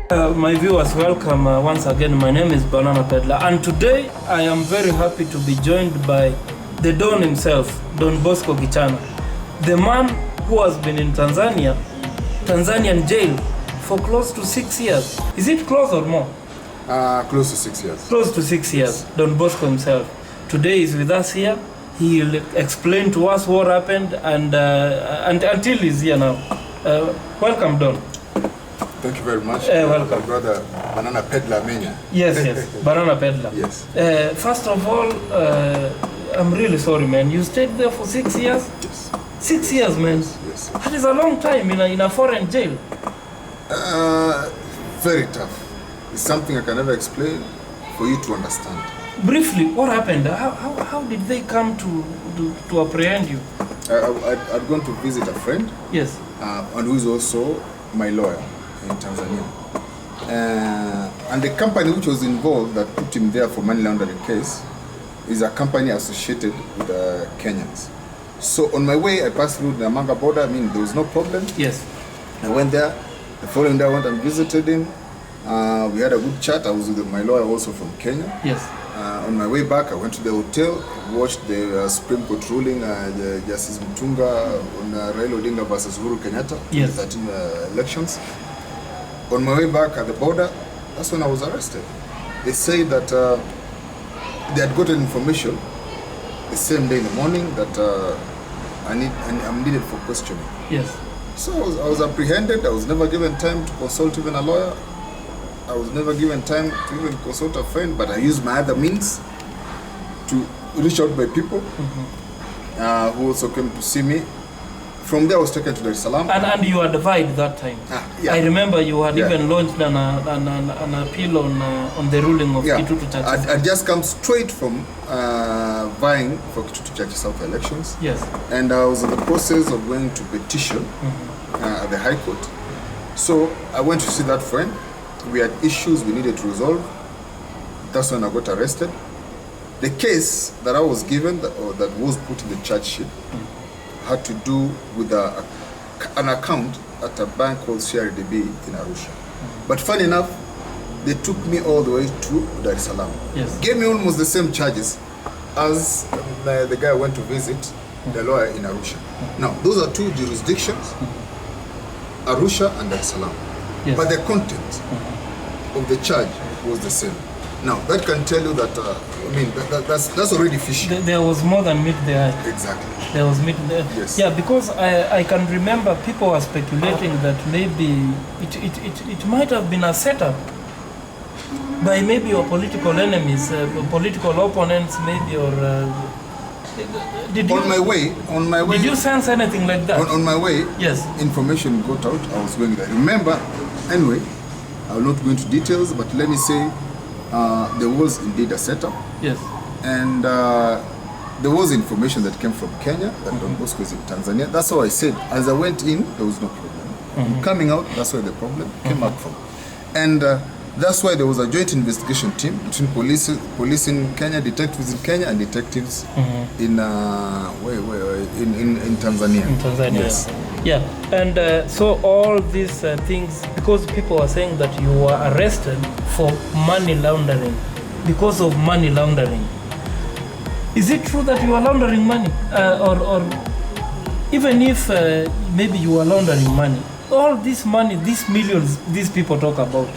My viewers, welcome once again. My name is Banana Peddler, and today I am very happy to be joined by the Don himself, Don Bosco Gichana, the man who has been in Tanzanian jail for close to 6 years. Is it close or more? Close to 6 years. Close to 6 years. Don Bosco himself. Today is with us here. He will explain to us what happened and until he's here now. Welcome, Don. Thank you very much. Welcome. My brother, Banana Peddler Mania. Yes, Banana Peddler. Yes. First of all, I'm really sorry, man. You stayed there for 6 years? Yes. 6 years, man. Yes. That is a long time in a foreign jail. Very tough. It's something I can never explain for you to understand. Briefly, what happened? How did they come to apprehend you? I'd gone to visit a friend. Yes. And who is also my lawyer in Tanzania. And the company which was involved that put him there for money laundering case is a company associated with Kenyans. So on my way, I passed through the Namanga border. I mean, there was no problem. Yes. I went there. The following day, I went and visited him. We had a good chat. I was with my lawyer also from Kenya. Yes. On my way back, I went to the hotel, watched the Supreme Court ruling, Justice Mutunga on Raila Odinga versus Uhuru Kenyatta, yes. 2013 elections. On my way back at the border, that's when I was arrested. They say that they had gotten information the same day in the morning that I'm needed for questioning. Yes. So I was apprehended. I was never given time to consult even a lawyer. I was never given time to even consult a friend, but I used my other means to reach out by people who also came to see me. From there, I was taken to Dar es Salaam. And you had divided that time. Yeah. I remember you had even launched an appeal on the ruling of Kitutu Churches. I'd just come straight from vying for Kitutu Churches South elections. Yes. And I was in the process of going to petition at the High Court. So I went to see that friend. We had issues we needed to resolve. That's when I got arrested. The case that I was given, that was put in the charge sheet, had to do with an account at a bank called CRDB in Arusha. But funny enough, they took me all the way to Dar es Salaam. Yes. Gave me almost the same charges as the guy went to visit the lawyer in Arusha. Now, those are two jurisdictions, Arusha and Dar es Salaam. Yes. But the content of the charge was the same. Now, that can tell you that, that's already fishy. There was more than meat there. Exactly. There was meat there. Yes. Yeah, because I can remember people were speculating that maybe it might have been a setup by maybe your political enemies, political opponents maybe, or... On my way... Did you sense anything like that? On my way, yes. Information got out, I was going there. Remember, anyway, I will not go into details, but let me say there was indeed a setup. Yes. And there was information that came from Kenya, that Don Bosco is in Tanzania. That's how I said, as I went in, there was no problem. Coming out, that's where the problem came up from. And that's why there was a joint investigation team between police in Kenya, detectives in Kenya, and detectives in Tanzania. In Tanzania. Yes. Yeah. And so all these things, because people are saying that you were arrested for money laundering, because of money laundering. Is it true that you are laundering money, or even if maybe you are laundering money, all this money, these millions, these people talk about?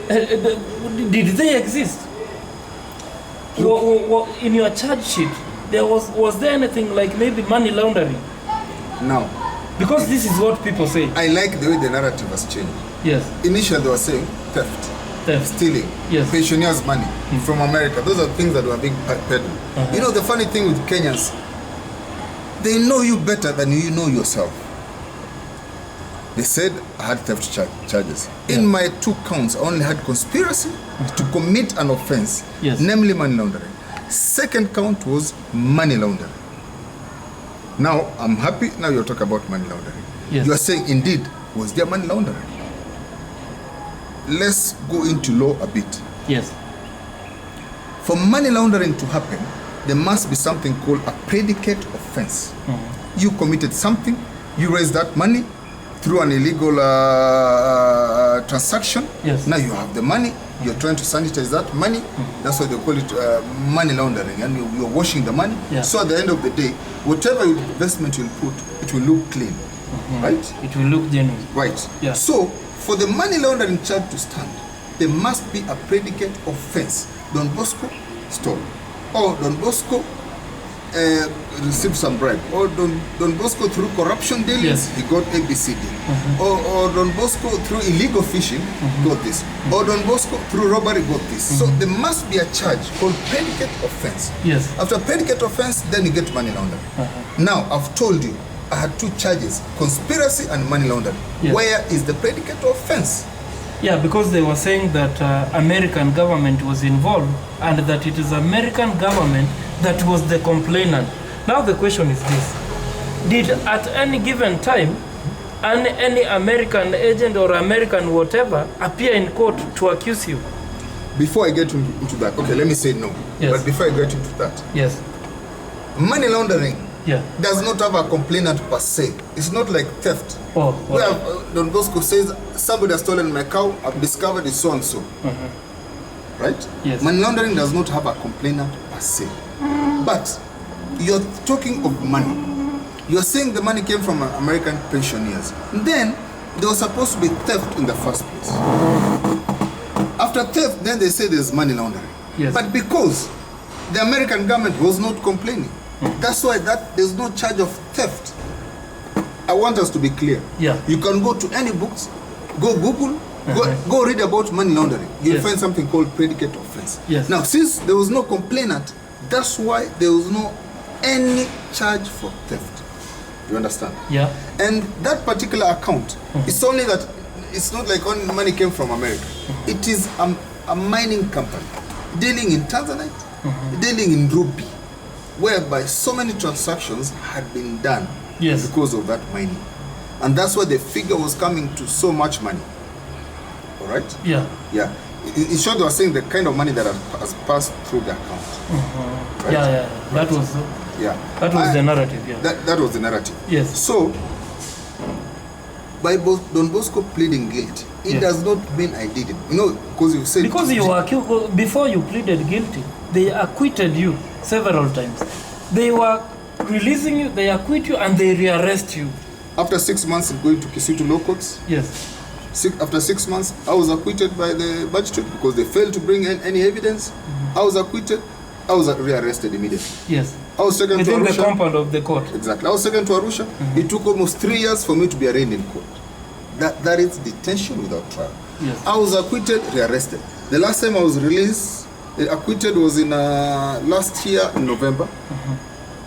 Did they exist? In your charge sheet, was there anything like maybe money laundering? No. Because this is what people say. I like the way the narrative has changed. Yes. Initially, they were saying theft, stealing, yes. pensioners' money from America. Those are things that were being peddled. You know, the funny thing with Kenyans, they know you better than you know yourself. They said I had theft charges. Yeah. In my 2 counts, I only had conspiracy to commit an offense, namely money laundering. Second count was money laundering. Now, I'm happy, now you're talking about money laundering. Yes. You are saying, indeed, was there money laundering? Let's go into law a bit. Yes. For money laundering to happen, there must be something called a predicate offense. You committed something, you raised that money through an illegal transaction. Yes. Now you have the money. You're trying to sanitize that money. That's why they call it money laundering, and you're washing the money. Yeah. So at the end of the day, whatever investment you'll put, it will look clean, right? It will look genuine. Right. Yeah. So for the money laundering charge to stand, there must be a predicate offense. Don Bosco stole, or Don Bosco received some bribe, or Don Bosco through corruption dealings, he got ABCD, or Don Bosco through illegal fishing got this, or Don Bosco through robbery got this. So there must be a charge called predicate offense. Yes. After predicate offense, then you get money laundering. Now I've told you I had two charges: conspiracy and money laundering. Yes. Where is the predicate offense? Yeah, because they were saying that American government was involved and that it is American government that was the complainant. Now the question is this: did at any given time any American agent or American whatever appear in court to accuse you? Before I get into that, okay, let me say no. Yes. But before I get into that, Yes. money laundering Yeah. does not have a complainant per se. It's not like theft. Oh. Where Don Bosco says somebody has stolen my cow, I've discovered it's so and so. Right? Yes. Money laundering does not have a complainant per se. But you're talking of money. You're saying the money came from American pensioners. Then there was supposed to be theft in the first place. After theft, then they say there's money laundering. Yes. But because the American government was not complaining, that's why there's no charge of theft. I want us to be clear. Yeah. You can go to any books, go Google, go read about money laundering. You'll Yes. find something called predicate offense. Yes. Now, since there was no complainant, that's why there was no any charge for theft. You understand? Yeah. And that particular account, it's only that it's not like only money came from America. It is a mining company dealing in Tanzanite, dealing in rupee, whereby so many transactions had been done Yes. because of that mining. And that's why the figure was coming to so much money. All right? Yeah. Yeah. In short, they were saying the kind of money that has passed through the account. Right? Yeah. That was the narrative. Yeah. That was the narrative. Yes. So, by Don Bosco pleading guilty, it Yes. does not mean I did it. You know, because you said... Because you were accused, before you pleaded guilty, they acquitted you several times. They were releasing you, they acquit you, and they rearrest you. After 6 months of going to Kisutu law courts, Yes. After 6 months, I was acquitted by the magistrate because they failed to bring any evidence. I was acquitted. I was rearrested immediately. Yes. I was taken to Within Arusha. the compound of the court. Exactly. I was taken to Arusha. It took almost 3 years for me to be arraigned in court. That is detention without trial. Yes. I was acquitted, rearrested. The last time I was released, acquitted was in last year in November.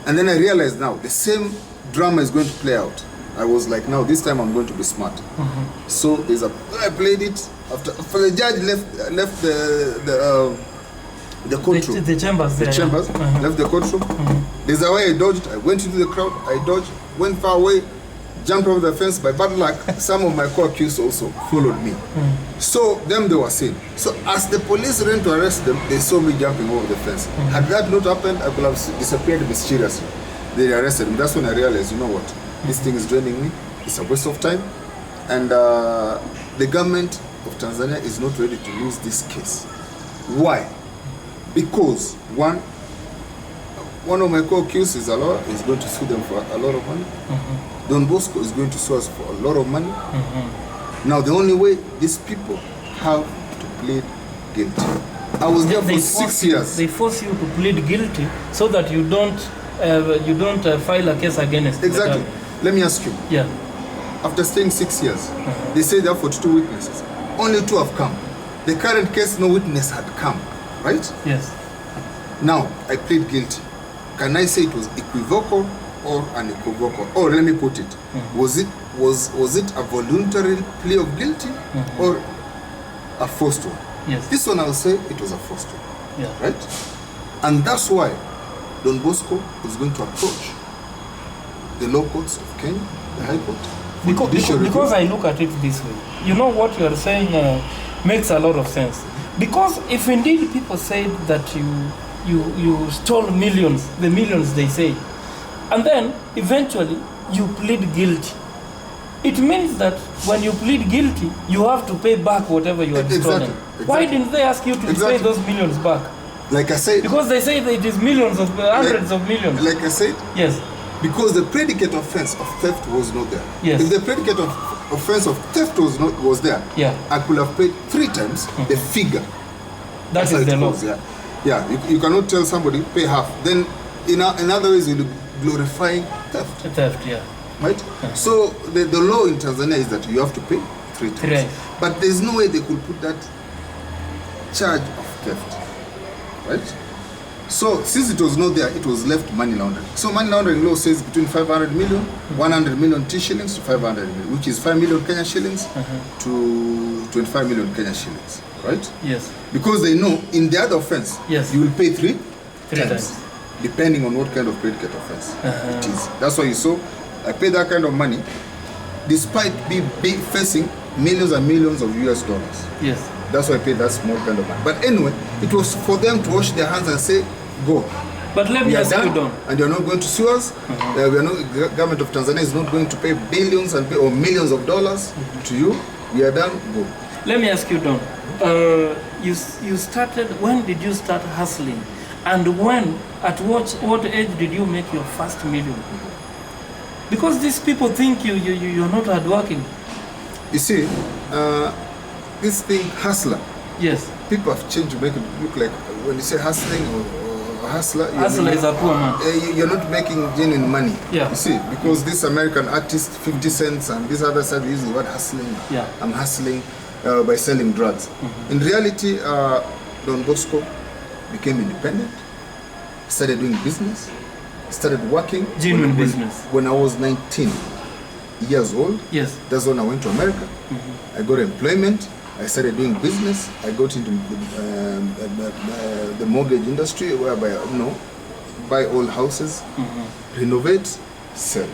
And then I realized now the same drama is going to play out. I was like, now this time I'm going to be smart. So I played it after the judge left the courtroom. The chambers there. The chambers, left the courtroom. There's a way I dodged. I went into the crowd. I dodged, went far away, jumped over the fence. By bad luck, some of my co-accused also followed me. So them they were seen. So as the police ran to arrest them, they saw me jumping over the fence. Had that not happened, I could have disappeared mysteriously. They arrested me. That's when I realized, you know what? This thing is draining me. It's a waste of time. And the government of Tanzania is not ready to lose this case. Why? Because one of my co-accused is a lawyer, is going to sue them for a lot of money. Don Bosco is going to sue us for a lot of money. Now the only way these people have to plead guilty. I was there for 6 years. They force you to plead guilty so that you don't file a case against Exactly. the Let me ask you. Yeah. After staying 6 years, they say there are 42 witnesses. Only 2 have come. The current case, no witness had come, right? Yes. Now, I plead guilty. Can I say it was equivocal or unequivocal? Or let me put it, was it a voluntary plea of guilty or a forced one? Yes. This one I will say it was a forced one, Yeah. right? And that's why Don Bosco is going to approach the law courts of Kenya, the High Court. Because I look at it this way. You know what you are saying makes a lot of sense. Because if indeed people said that you stole millions, the millions they say, and then eventually you plead guilty, it means that when you plead guilty, you have to pay back whatever you had stolen. Exactly. Why didn't they ask you to pay those millions back? Like I said, because they say that it is millions of hundreds of millions. Like I said, yes. Because the predicate offense of theft was not there. Yes. If the predicate of offense of theft was there, yeah, I could have paid 3 times the figure. That is the law. Yeah. You cannot tell somebody pay half. Then in other ways you'll be glorifying theft. Theft, yeah. Right? So the law in Tanzania is that you have to pay 3 times. Right. But there's no way they could put that charge of theft. Right? So since it was not there, it was left money laundering. So money laundering law says between 500 million, 100 million T shillings to 500 million, which is 5 million Kenya shillings to 25 million Kenya shillings. Right? Yes. Because they know in the other offense, yes, you will pay three times, depending on what kind of predicate offense it is. That's why you saw I paid that kind of money despite facing millions and millions of US dollars. Yes. That's why I paid that small kind of money. But anyway, it was for them to wash their hands and say, go. But let me ask you, Don. And you're not going to sue us. We are not, the government of Tanzania is not going to pay billions or millions of dollars to you. We are done, go. Let me ask you, Don. You started, when did you start hustling? And when, at what age did you make your first million? Because these people think you're not hardworking. You see, this thing, hustler. Yes. People have changed to make it look like, when you say hustling or hustler, hustler is a poor man. You're not making genuine money. Yeah. You see, because this American artist, 50 cents, and this other side uses the word hustling. Yeah. I'm hustling by selling drugs. In reality, Don Bosco became independent, started doing business, started working. Genuine business. When I was 19 years old. Yes. That's when I went to America. I got employment. I started doing business. I got into the mortgage industry, whereby buy old houses, renovate, sell.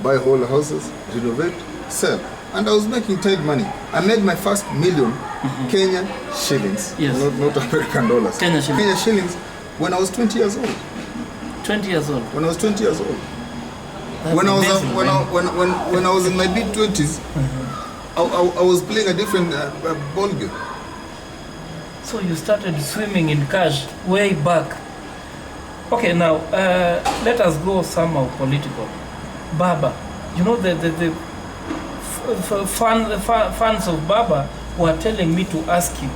Buy old houses, renovate, sell. And I was making tight money. I made my first million Kenyan shillings, yes, not American dollars. Kenya shillings when I was 20 years old. 20 years old? When I was 20 years old. That's when amazing, I was in my mid-20s, I was playing a different ball game. So you started swimming in cash way back. Okay, now let us go somehow political. Baba, you know the fans of Baba were telling me to ask you,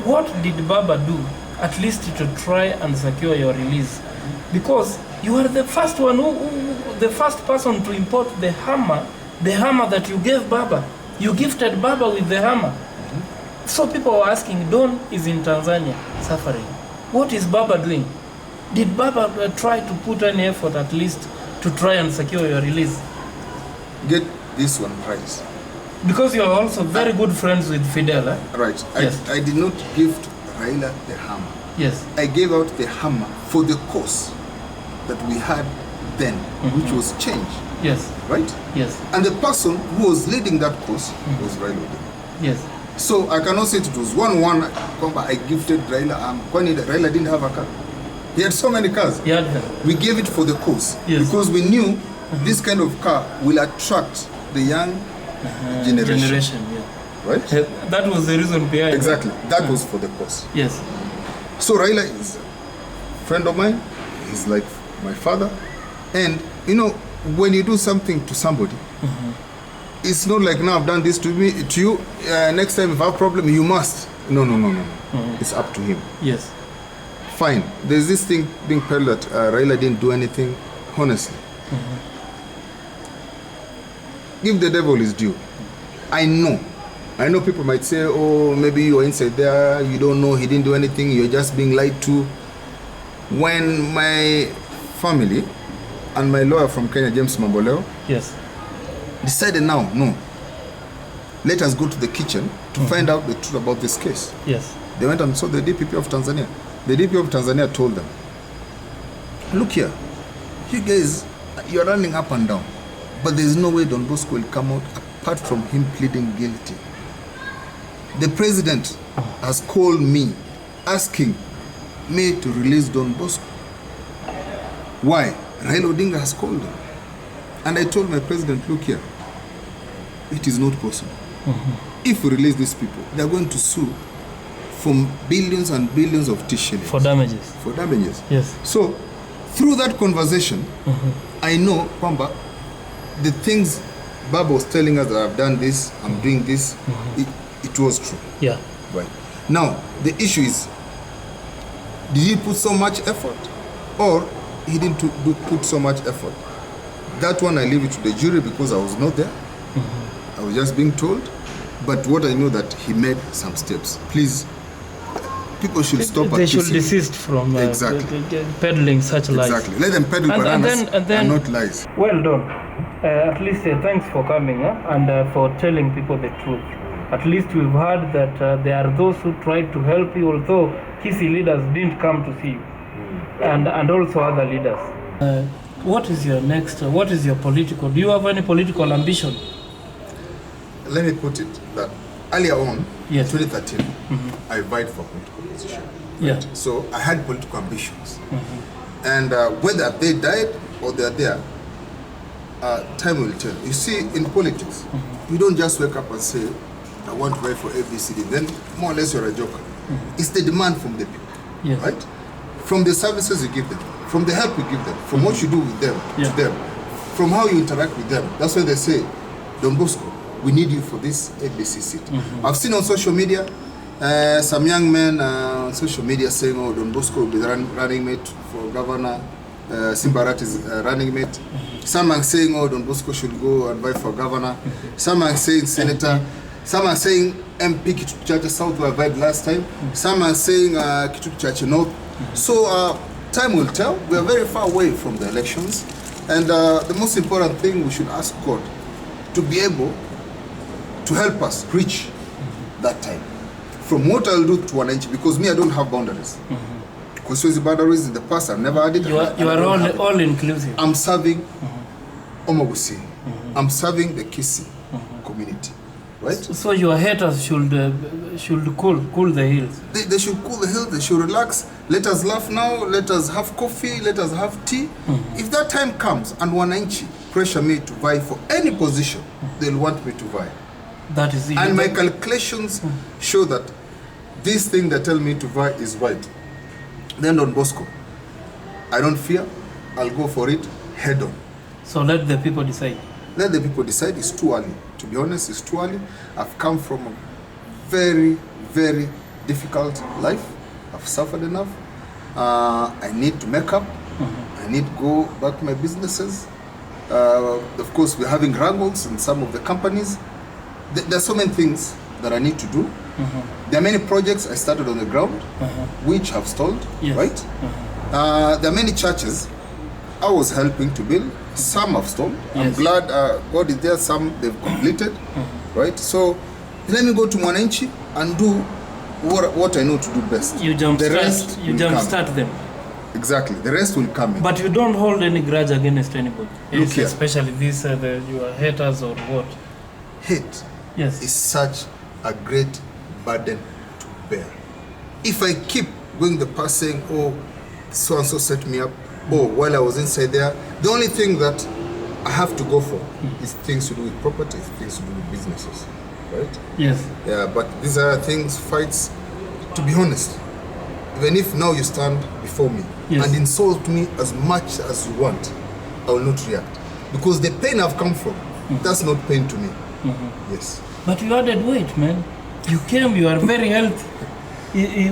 what did Baba do, at least to try and secure your release? Because you are the first one, the first person to import the hammer that you gave Baba. You gifted Baba with the hammer. So people were asking, Don is in Tanzania suffering. What is Baba doing? Did Baba try to put any effort at least to try and secure your release? Get this one right. Because you are also very good friends with Fidel, eh? Right. Yes. I did not gift Raila the hammer. Yes. I gave out the hammer for the cause that we had then, which was change. Yes. Right? Yes. And the person who was leading that cause was Raila. Yes. So I cannot say it was 1-1. I gifted Raila. Raila didn't have a car. He had so many cars. He had them. We gave it for the cause. Yes. Because we knew this kind of car will attract the young generation. Yeah. Right? That was the reason behind it. Exactly. That was for the cause. Yes. So Raila is a friend of mine. He's like my father. And when you do something to somebody, it's not like, now I've done this to you. Next time if I have a problem, you must. No. It's up to him. Yes. Fine. There's this thing being peddled that Raila didn't do anything. Honestly, give the devil his due. I know people might say, oh, maybe you're inside there, you don't know, he didn't do anything, you're just being lied to. When my family and my lawyer from Kenya, James Mamboleo, yes, decided no, let us go to the kitchen to find out the truth about this case. Yes. They went and saw the DPP of Tanzania. The DPP of Tanzania told them, look here, you guys, you're running up and down, but there's no way Don Bosco will come out apart from him pleading guilty. The president has called me asking me to release Don Bosco. Why? Raila Odinga has called him. And I told my president, look here, it is not possible. If we release these people, they are going to sue for billions and billions of shillings. For damages. For damages. Yes. So, through that conversation, I know, Kwamba, the things Baba was telling us that I've done this, I'm doing this, it was true. Yeah. Right. Now, the issue is, did he put so much effort? Or he didn't put so much effort? That one I leave it to the jury because I was not there. I was just being told. But what I know that he made some steps. Please, people should stop They should desist from peddling such lies. Exactly. Let them peddle bananas and not lies. Well done. At least thanks for coming and for telling people the truth. At least we've heard that there are those who tried to help you, although Kisii leaders didn't come to see you, and also other leaders. What is your next? What is your political? Do you have any political ambition? Let me put it that earlier on, yes. 2013, I vied for political position. Right? Yeah. So I had political ambitions, and whether they died or they are there, time will tell. You see, in politics, you don't just wake up and say, I want to vote for ABCD, then more or less you're a joker. It's the demand from the people, yes. right? From the services you give them, from the help you give them, from what you do with them, to them, from how you interact with them. That's why they say, Don Bosco, we need you for this ABC seat. I've seen on social media, some young men on social media saying, oh, Don Bosco will be the running mate for governor, Simbarat is running mate. Some are saying, oh, Don Bosco should go and vie for governor. Some are saying senator. Some are saying MP Kitutu Chache South were vied last time. Some are saying Kitutu Chache North. So time will tell. We are very far away from the elections. And the most important thing, we should ask God to be able to help us reach that time. From what I'll do to Wananchi, because me, I don't have boundaries. Constituency boundaries in the past, I've never had it. You are all inclusive. I'm serving Omogusi. I'm serving the Kisii community. Right? So your haters should cool the heels. They should cool the heels, they should relax. Let us laugh now, let us have coffee, let us have tea. If that time comes and Wananchi pressure me to vie for any position, they'll want me to vie. That is it. And my calculations show that this thing they tell me to vie is right. Then Don Bosco, I don't fear, I'll go for it head on. So let the people decide. Let the people decide. It's too early. To be honest, it's too early. I've come from a very, very difficult life. I've suffered enough. I need to make up. I need to go back to my businesses. Of course, we're having wrangles in some of the companies. There are so many things that I need to do. There are many projects I started on the ground, which have stalled, right? There are many churches I was helping to build. Some have stalled. I'm glad God is there. Some they've completed, right? So let me go to Mwananchi and do what I know to do best. You jumpstart them. Exactly. The rest will come in. But you don't hold any grudge against anybody. Look here. Especially these your haters or what? Hate is such a great burden to bear. If I keep going the path saying, oh, so and so set me up, oh, while I was inside there, the only thing that I have to go for is things to do with property, things to do with businesses, right? Yes. Yeah, but these are things, fights, to be honest, even if now you stand before me and insult me as much as you want, I will not react. Because the pain I've come from, that's not pain to me. Yes. But you added weight, man. You came, you are very healthy.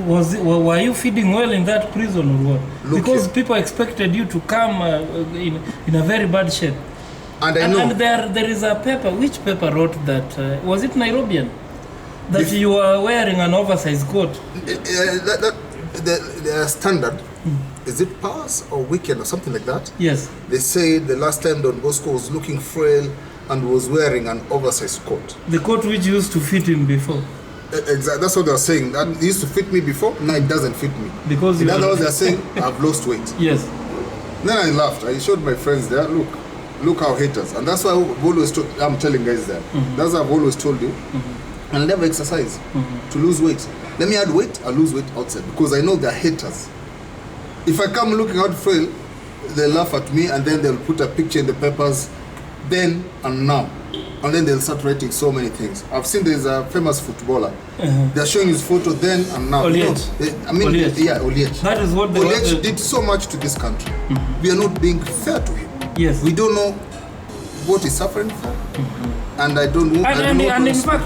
Were you feeding well in that prison or what? Because people expected you to come in a very bad shape. And I know. And there is a paper. Which paper wrote that? Was it Nairobian? That you were wearing an oversized coat. The standard, is it pass or weekend or something like that? Yes. They said the last time Don Bosco was looking frail and was wearing an oversized coat. The coat which used to fit him before. Exactly, that's what they're saying. That it used to fit me before, now it doesn't fit me. Because in other words, they're saying I've lost weight. Yes. Then I laughed. I showed my friends there, look how haters. And that's why I've always told, I'm telling guys that. That's why I've always told you. I'll never exercise to lose weight. Let me add weight, I'll lose weight outside because I know they're haters. If I come looking out frail, they'll laugh at me and then they'll put a picture in the papers. then and now. And then they'll start writing so many things. I've seen there's a famous footballer. They're showing his photo then and now. Oliech. Yeah, Oliech. That is what Oliech did so much to this country. We are not being fair to him. Yes. We don't know what he's suffering for. And I don't know. And in fact,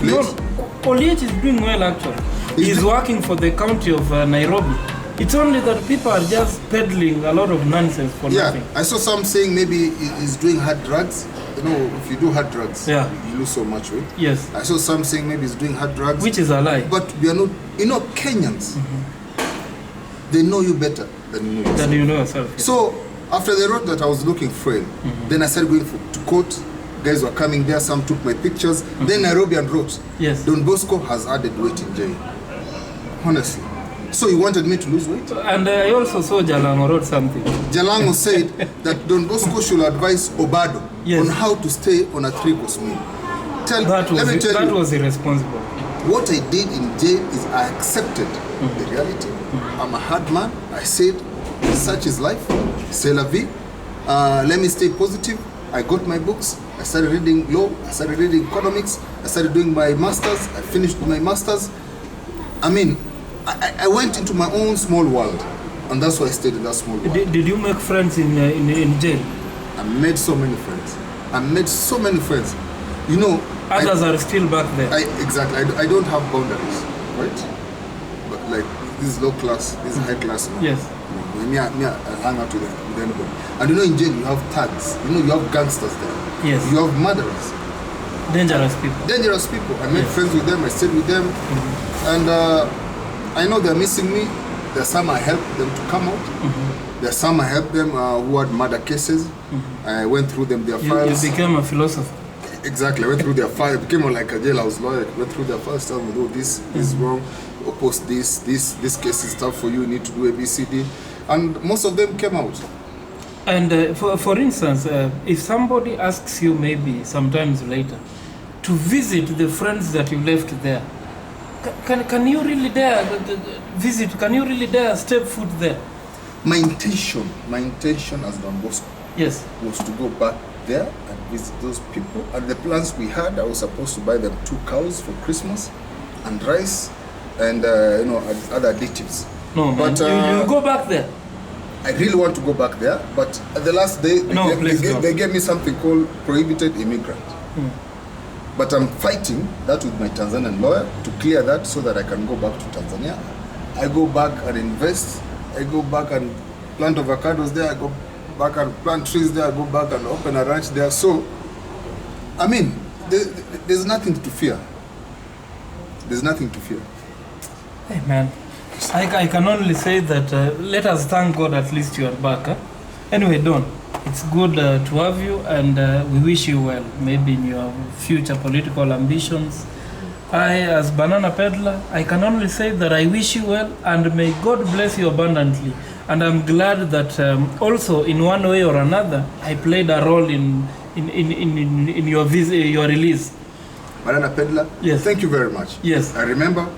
Oliech is doing well actually. He's working for the county of Nairobi. It's only that people are just peddling a lot of nonsense for nothing. I saw some saying maybe he's doing hard drugs. You know, if you do hard drugs, you lose so much weight. Yes. I saw some saying maybe he's doing hard drugs. Which is a lie. But we are not, Kenyans, they know you better than you know yourself. Than you know yourself. Yes. So, after they wrote that I was looking frail, then I started going to court. Guys were coming there, some took my pictures. Then Nairobian wrote, yes, Don Bosco has added weight in jail. Honestly. So he wanted me to lose weight? And I also saw Jalango wrote something. Jalango said that Don Bosco should advise Obado on how to stay on a 3-course meal. That was irresponsible. What I did in jail is I accepted the reality. I'm a hard man. I said, such is life. C'est la vie. Let me stay positive. I got my books. I started reading law. I started reading economics. I started doing my masters. I finished my masters. I mean, I went into my own small world, and that's why I stayed in that small world. Did you make friends in jail? I made so many friends. You know, others are still back there. Exactly. I don't have boundaries, right? But like this is low class, this is high class. Yes. Me, I hang out with anybody. And you know, in jail you have thugs. You know, you have gangsters there. Yes. You have murderers. Dangerous people. I made friends with them. I stayed with them, and I know they're missing me. There's some I helped them to come out. There's some I helped them who had murder cases. I went through their files. You became a philosopher. Exactly. I went through their files. I became like a jailhouse lawyer. I went through their files, tell me, oh, this is wrong. Oppose this case is tough for you. You need to do ABCD. And most of them came out. And for instance, if somebody asks you maybe sometimes later to visit the friends that you left there, can you really dare visit? Can you really dare step foot there? My intention as Don Bosco, yes, was to go back there and visit those people. And the plans we had, I was supposed to buy them 2 cows for Christmas, and rice, and other additives. No, man, but you go back there. I really want to go back there, but at the last day, they gave me something called prohibited immigrant. But I'm fighting that with my Tanzanian lawyer to clear that so that I can go back to Tanzania. I go back and invest. I go back and plant avocados there. I go back and plant trees there. I go back and open a ranch there. So, I mean, there's nothing to fear. There's nothing to fear. Hey, man. I can only say that let us thank God at least you are back. Huh? Anyway, Don, it's good to have you, and we wish you well, maybe in your future political ambitions. I, as Banana Peddler, I can only say that I wish you well, and may God bless you abundantly. And I'm glad that also, in one way or another, I played a role in your release. Banana Peddler, yes. Thank you very much. Yes. I remember,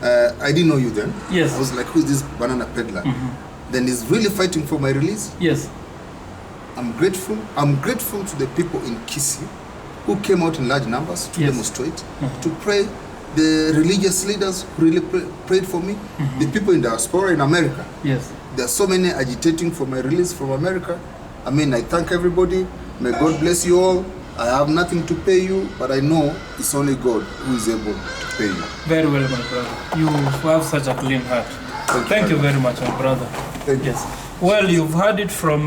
I didn't know you then. Yes. I was like, who's this Banana Peddler? Then he's really fighting for my release. Yes. I'm grateful. I'm grateful to the people in Kisii who came out in large numbers to demonstrate, to pray. The religious leaders who really prayed for me. The people in diaspora in America. Yes. There are so many agitating for my release from America. I mean, I thank everybody. May God bless you all. I have nothing to pay you, but I know it's only God who is able to pay you. Very well, my brother. You have such a clean heart. Thank you very much, my brother. Thank you. Yes. Well, you've heard it from